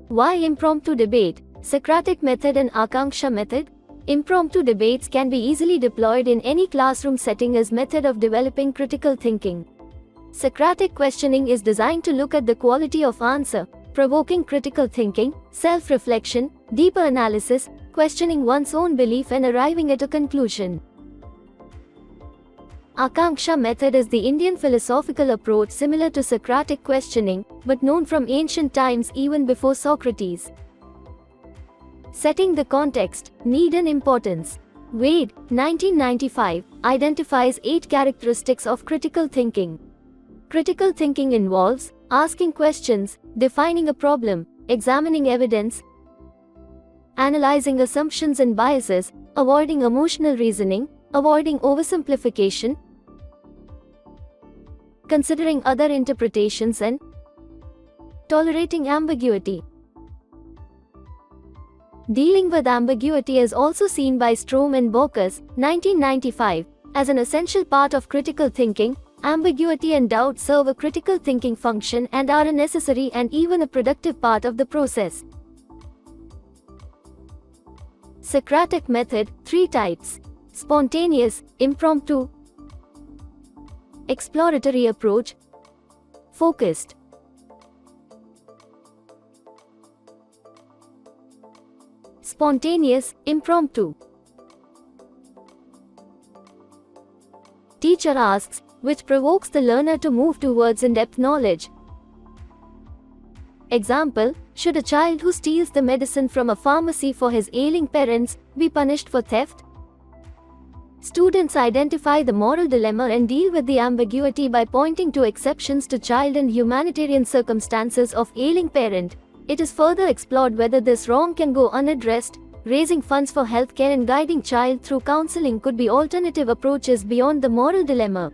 Why impromptu debate, Socratic method and Akanksha method? Impromptu debates can be easily deployed in any classroom setting as method of developing critical thinking. Socratic questioning is designed to look at the quality of answer, provoking critical thinking, self-reflection, deeper analysis, questioning one's own belief and arriving at a conclusion. Akanksha method is the Indian philosophical approach similar to Socratic questioning, but known from ancient times even before Socrates. Setting the context, need and importance. Wade, 1995, identifies 8 characteristics of critical thinking. Critical thinking involves asking questions, defining a problem, examining evidence, analyzing assumptions and biases, avoiding emotional reasoning, avoiding oversimplification, considering other interpretations and tolerating ambiguity. Dealing with ambiguity is also seen by Strom and Bockus, 1995, as an essential part of critical thinking. Ambiguity and doubt serve a critical thinking function and are a necessary and even a productive part of the process. Socratic method, 3 types: spontaneous, impromptu, exploratory approach, focused. Spontaneous, impromptu. Teacher asks, which provokes the learner to move towards in-depth knowledge. Example, should a child who steals the medicine from a pharmacy for his ailing parents be punished for theft? Students identify the moral dilemma and deal with the ambiguity by pointing to exceptions to child and humanitarian circumstances of ailing parent. It is further explored whether this wrong can go unaddressed. Raising funds for healthcare and guiding child through counseling could be alternative approaches beyond the moral dilemma.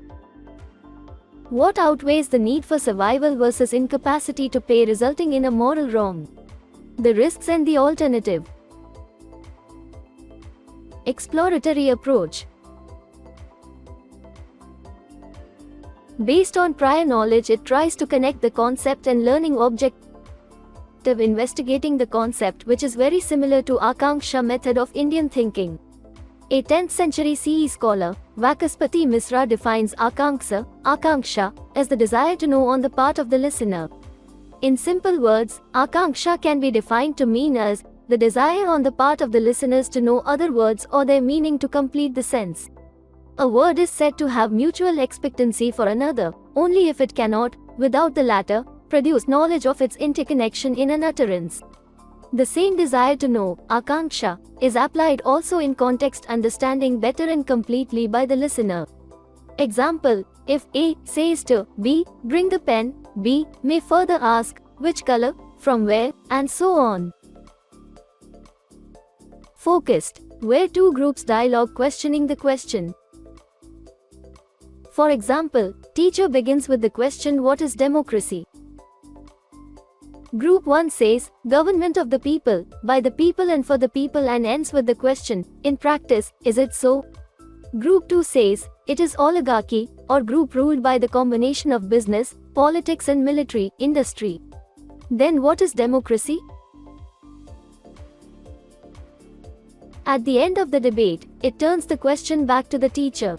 What outweighs the need for survival versus incapacity to pay, resulting in a moral wrong? The risks and the alternative. Exploratory approach. Based on prior knowledge, it tries to connect the concept and learning object of investigating the concept, which is very similar to Akanksha method of Indian thinking. A 10th century CE scholar, Vachaspati Misra, defines Akanksha as the desire to know on the part of the listener. In simple words, Akanksha can be defined to mean as the desire on the part of the listeners to know other words or their meaning to complete the sense. A word is said to have mutual expectancy for another, only if it cannot, without the latter, produce knowledge of its interconnection in an utterance. The same desire to know, Akanksha, is applied also in context understanding better and completely by the listener. Example, if A says to B, bring the pen, B may further ask, which color, from where, and so on. Focused, where 2 groups dialogue questioning the question. For example, teacher begins with the question, what is democracy? Group 1 says, government of the people, by the people and for the people, and ends with the question, in practice, is it so? Group 2 says, it is oligarchy, or group ruled by the combination of business, politics and military, industry. Then what is democracy? At the end of the debate, it turns the question back to the teacher.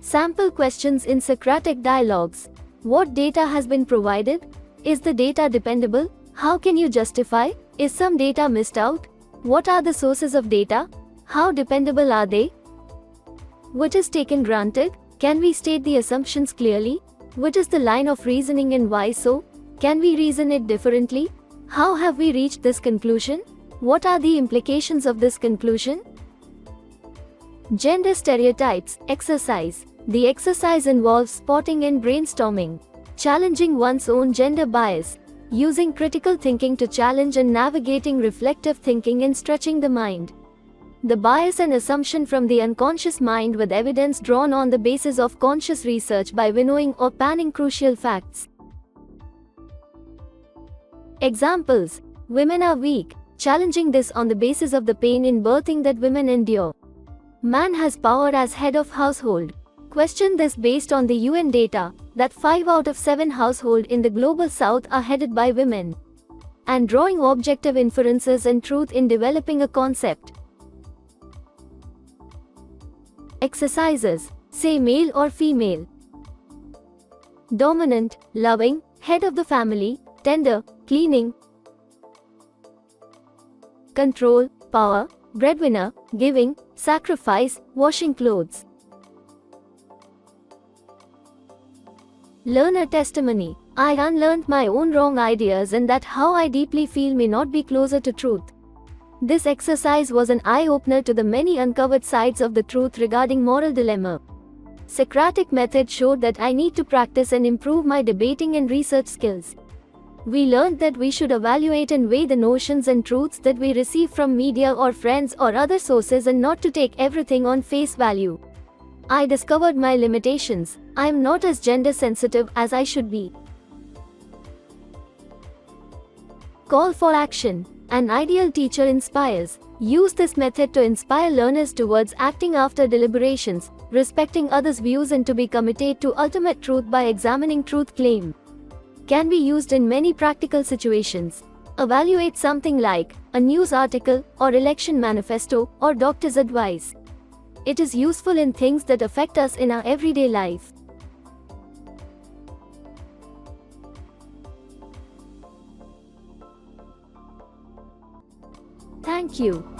Sample questions in Socratic dialogues. What data has been provided? Is the data dependable? How can you justify? Is some data missed out? What are the sources of data? How dependable are they? What is taken granted? Can we state the assumptions clearly? What is the line of reasoning and why so? Can we reason it differently? How have we reached this conclusion? What are the implications of this conclusion? Gender stereotypes, exercise. The exercise involves spotting and brainstorming, challenging one's own gender bias, using critical thinking to challenge and navigating reflective thinking and stretching the mind. The bias and assumption from the unconscious mind with evidence drawn on the basis of conscious research by winnowing or panning crucial facts. Examples: women are weak, challenging this on the basis of the pain in birthing that women endure. Man has power as head of household. Question this based on the UN data, that 5 out of 7 households in the global south are headed by women. And drawing objective inferences and truth in developing a concept. Exercises. Say male or female. Dominant, loving, head of the family, tender, cleaning. Control, power, breadwinner, giving, sacrifice, washing clothes. Learner testimony. I unlearned my own wrong ideas and that how I deeply feel may not be closer to truth. This exercise was an eye-opener to the many uncovered sides of the truth regarding moral dilemma. Socratic method showed that I need to practice and improve my debating and research skills. We learned that we should evaluate and weigh the notions and truths that we receive from media or friends or other sources and not to take everything on face value. I discovered my limitations. I am not as gender sensitive as I should be. Call for action. An ideal teacher inspires. Use this method to inspire learners towards acting after deliberations, respecting others' views and to be committed to ultimate truth by examining truth claim. Can be used in many practical situations. Evaluate something like a news article or election manifesto or doctor's advice. It is useful in things that affect us in our everyday life. Thank you.